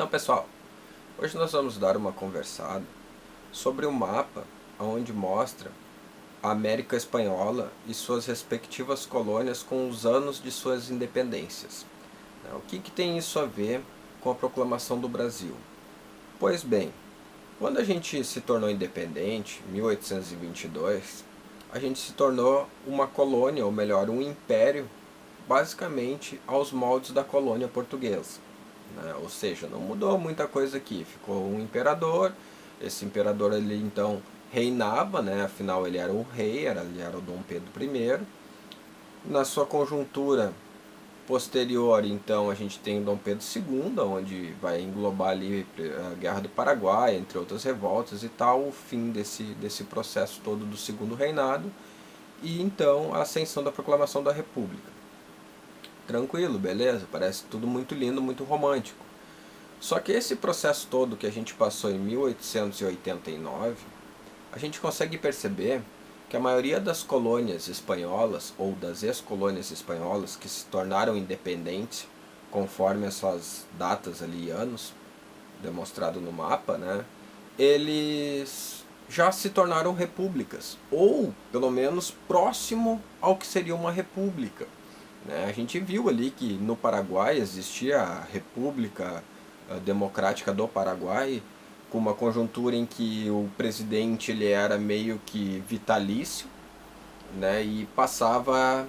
Então, pessoal, hoje nós vamos dar uma conversada sobre o mapa onde mostra a América Espanhola e suas respectivas colônias com os anos de suas independências. O que tem isso a ver com a proclamação do Brasil? Pois bem, quando a gente se tornou independente, em 1822, a gente se tornou uma colônia, ou melhor, um império, basicamente aos moldes da colônia portuguesa. Ou seja, não mudou muita coisa aqui, ficou um imperador, esse imperador ele então reinava, afinal ele era o rei, ele era o Dom Pedro I. Na sua conjuntura posterior, então, a gente tem o Dom Pedro II, onde vai englobar ali a Guerra do Paraguai, entre outras revoltas e tal, o fim desse processo todo do segundo reinado, e então a ascensão da proclamação da República. Tranquilo, beleza? Parece tudo muito lindo, muito romântico. Só que esse processo todo que a gente passou em 1889, a gente consegue perceber que a maioria das colônias espanholas, ou das ex-colônias espanholas, que se tornaram independentes, conforme as suas datas ali, anos, demonstrado no mapa, eles já se tornaram repúblicas, ou pelo menos próximo ao que seria uma república. A gente viu ali que no Paraguai existia a República Democrática do Paraguai, com uma conjuntura em que o presidente ele era meio que vitalício, e passava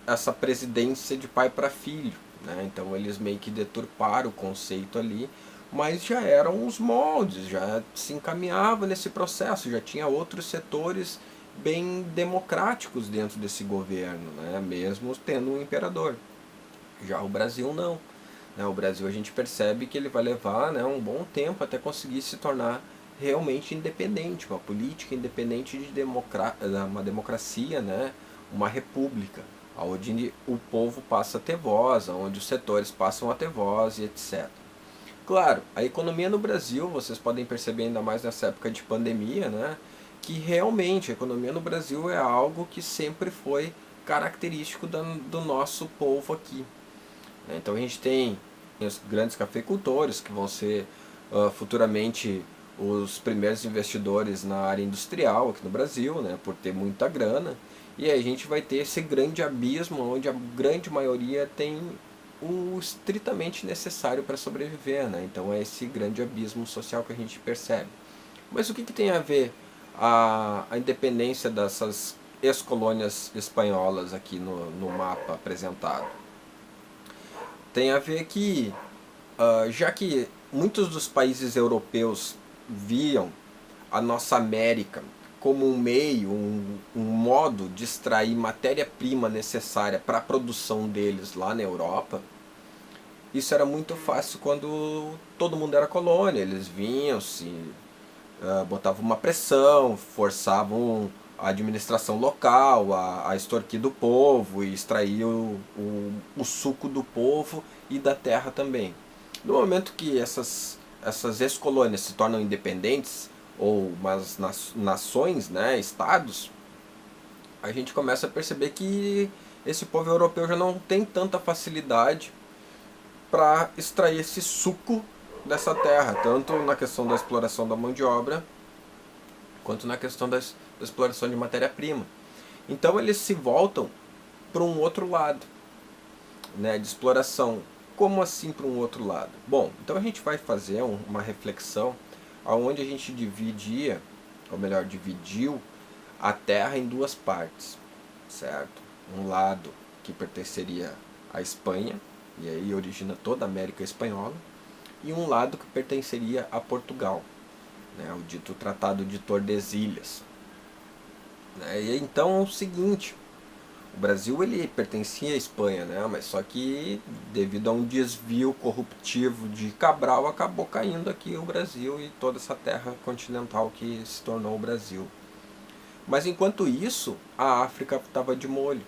essa presidência de pai para filho. Então eles meio que deturparam o conceito ali, mas já eram os moldes, já se encaminhava nesse processo, já tinha outros setores bem democráticos dentro desse governo, mesmo tendo um imperador. Já o Brasil não. O Brasil a gente percebe que ele vai levar um bom tempo até conseguir se tornar realmente independente, uma política independente de uma democracia, uma república, onde o povo passa a ter voz, onde os setores passam a ter voz e etc. Claro, a economia no Brasil, vocês podem perceber ainda mais nessa época de pandemia, que realmente a economia no Brasil é algo que sempre foi característico do nosso povo aqui. Então a gente tem os grandes cafeicultores, que vão ser futuramente os primeiros investidores na área industrial aqui no Brasil, por ter muita grana. E aí a gente vai ter esse grande abismo, onde a grande maioria tem o estritamente necessário para sobreviver. Então é esse grande abismo social que a gente percebe. Mas o que tem a ver a independência dessas ex-colônias espanholas aqui no mapa apresentado? Tem a ver que, já que muitos dos países europeus viam a nossa América como um meio, um modo de extrair matéria-prima necessária para a produção deles lá na Europa, isso era muito fácil quando todo mundo era colônia. Eles vinham, botavam uma pressão, forçavam a administração local a extorquir do povo e extrair o suco do povo e da terra também. No momento que essas ex-colônias se tornam independentes, ou umas nações, estados, a gente começa a perceber que esse povo europeu já não tem tanta facilidade para extrair esse suco dessa terra, tanto na questão da exploração da mão de obra, quanto na questão da exploração de matéria-prima. Então eles se voltam para um outro lado, de exploração. Como assim para um outro lado? Bom, então a gente vai fazer uma reflexão onde a gente dividia, ou melhor, dividiu a Terra em duas partes, certo? Um lado que pertenceria à Espanha, e aí origina toda a América Espanhola, e um lado que pertenceria a Portugal, o dito Tratado de Tordesilhas. E então é o seguinte, o Brasil ele pertencia à Espanha, mas só que devido a um desvio corruptivo de Cabral acabou caindo aqui o Brasil e toda essa terra continental que se tornou o Brasil. Mas enquanto isso, a África estava de molho.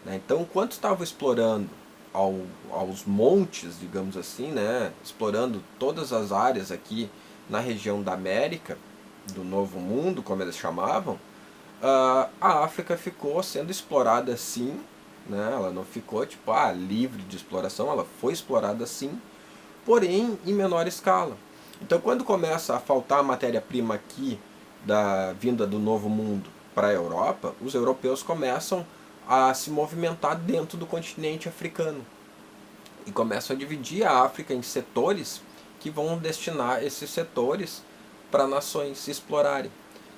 Então, enquanto estava explorando aos montes, digamos assim, explorando todas as áreas aqui na região da América, do Novo Mundo, como eles chamavam, a África ficou sendo explorada sim, ela não ficou livre de exploração, ela foi explorada sim porém em menor escala. Então quando começa a faltar matéria-prima aqui, da vinda do Novo Mundo para a Europa, os europeus começam a se movimentar dentro do continente africano e começam a dividir a África em setores que vão destinar esses setores para nações se explorarem.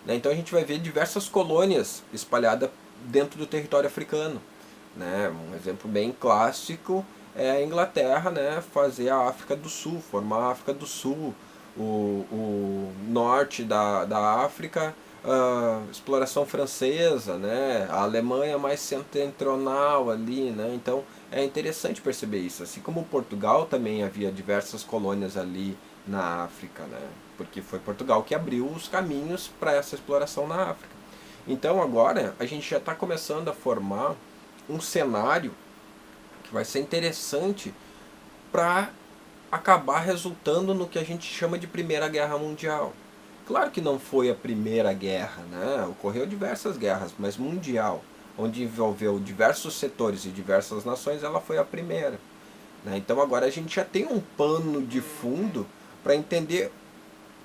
Então a gente vai ver diversas colônias espalhadas dentro do território africano. Um exemplo bem clássico é a Inglaterra, fazer a África do Sul, formar a África do Sul, o norte da África, exploração francesa, a Alemanha mais setentrional ali, então é interessante perceber isso, assim como Portugal também havia diversas colônias ali na África, porque foi Portugal que abriu os caminhos para essa exploração na África. Então agora a gente já está começando a formar um cenário que vai ser interessante para acabar resultando no que a gente chama de Primeira Guerra Mundial. Claro que não foi a primeira guerra, ocorreu diversas guerras, mas mundial, onde envolveu diversos setores e diversas nações, ela foi a primeira. Então agora a gente já tem um pano de fundo para entender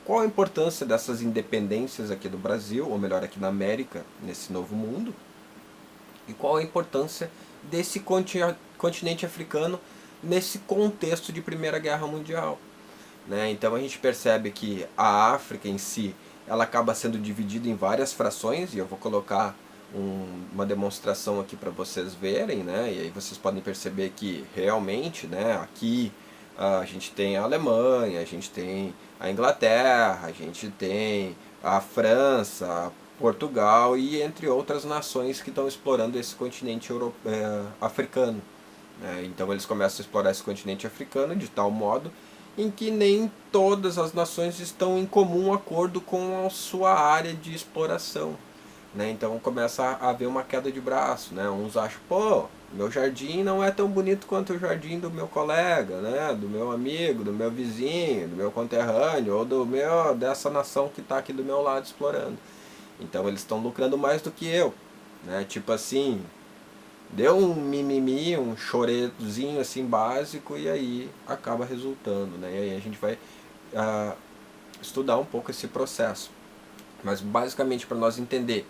qual a importância dessas independências aqui do Brasil, ou melhor, aqui na América, nesse novo mundo, e qual a importância desse continente africano nesse contexto de Primeira Guerra Mundial. Então a gente percebe que a África em si, ela acaba sendo dividida em várias frações, e eu vou colocar uma demonstração aqui para vocês verem, e aí vocês podem perceber que realmente, aqui a gente tem a Alemanha, a gente tem a Inglaterra, a gente tem a França, Portugal e entre outras nações que estão explorando esse continente africano. Então eles começam a explorar esse continente africano de tal modo em que nem todas as nações estão em comum acordo com a sua área de exploração. Então começa a haver uma queda de braço. Uns acham, pô, meu jardim não é tão bonito quanto o jardim do meu colega, do meu amigo, do meu vizinho, do meu conterrâneo, ou dessa nação que está aqui do meu lado explorando. Então eles estão lucrando mais do que eu. Tipo assim, deu um mimimi, um chorezinho assim básico, e aí acaba resultando. E aí a gente vai estudar um pouco esse processo. Mas basicamente para nós entender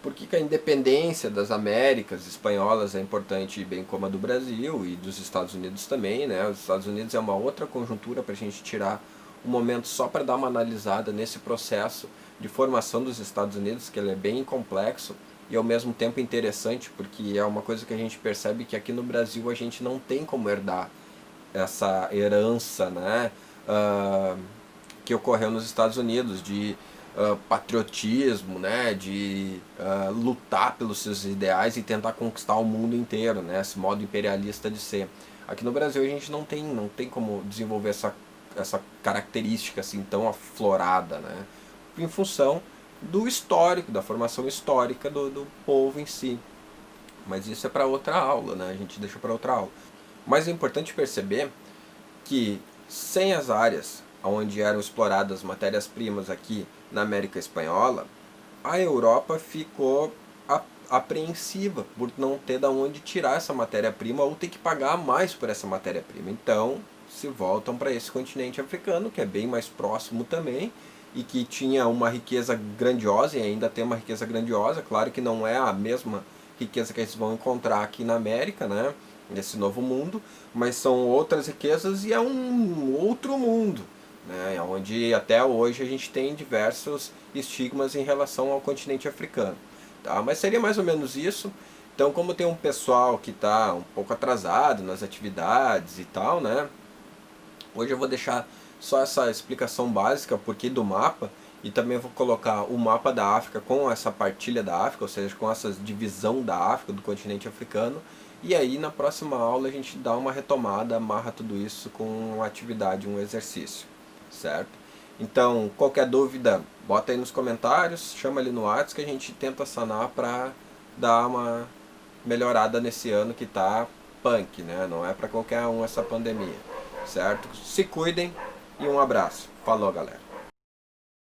por que a independência das Américas espanholas é importante, bem como a do Brasil e dos Estados Unidos também. Os Estados Unidos é uma outra conjuntura para a gente tirar um momento só para dar uma analisada nesse processo de formação dos Estados Unidos, que ele é bem complexo e ao mesmo tempo interessante, porque é uma coisa que a gente percebe que aqui no Brasil a gente não tem como herdar essa herança que ocorreu nos Estados Unidos, de patriotismo, de lutar pelos seus ideais e tentar conquistar o mundo inteiro, esse modo imperialista de ser. Aqui no Brasil a gente não tem como desenvolver essa característica assim tão aflorada, em função do histórico, da formação histórica do povo em si. Mas isso é para outra aula, a gente deixa para outra aula. Mas é importante perceber que sem as áreas onde eram exploradas matérias-primas aqui na América Espanhola, a Europa ficou apreensiva por não ter de onde tirar essa matéria-prima ou ter que pagar mais por essa matéria-prima. Então se voltam para esse continente africano, que é bem mais próximo também, e que tinha uma riqueza grandiosa, e ainda tem uma riqueza grandiosa. Claro que não é a mesma riqueza que eles vão encontrar aqui na América, nesse novo mundo, mas são outras riquezas e é um outro mundo, onde até hoje a gente tem diversos estigmas em relação ao continente africano. Mas seria mais ou menos isso. Então, como tem um pessoal que está um pouco atrasado nas atividades e tal, hoje eu vou deixar só essa explicação básica, porquê do mapa, e também vou colocar o mapa da África com essa partilha da África, ou seja, com essa divisão da África, do continente africano, e aí na próxima aula a gente dá uma retomada, amarra tudo isso com uma atividade, um exercício, certo? Então, qualquer dúvida, bota aí nos comentários, chama ali no WhatsApp que a gente tenta sanar para dar uma melhorada nesse ano que tá punk, não é para qualquer um essa pandemia, certo? Se cuidem e um abraço. Falou, galera.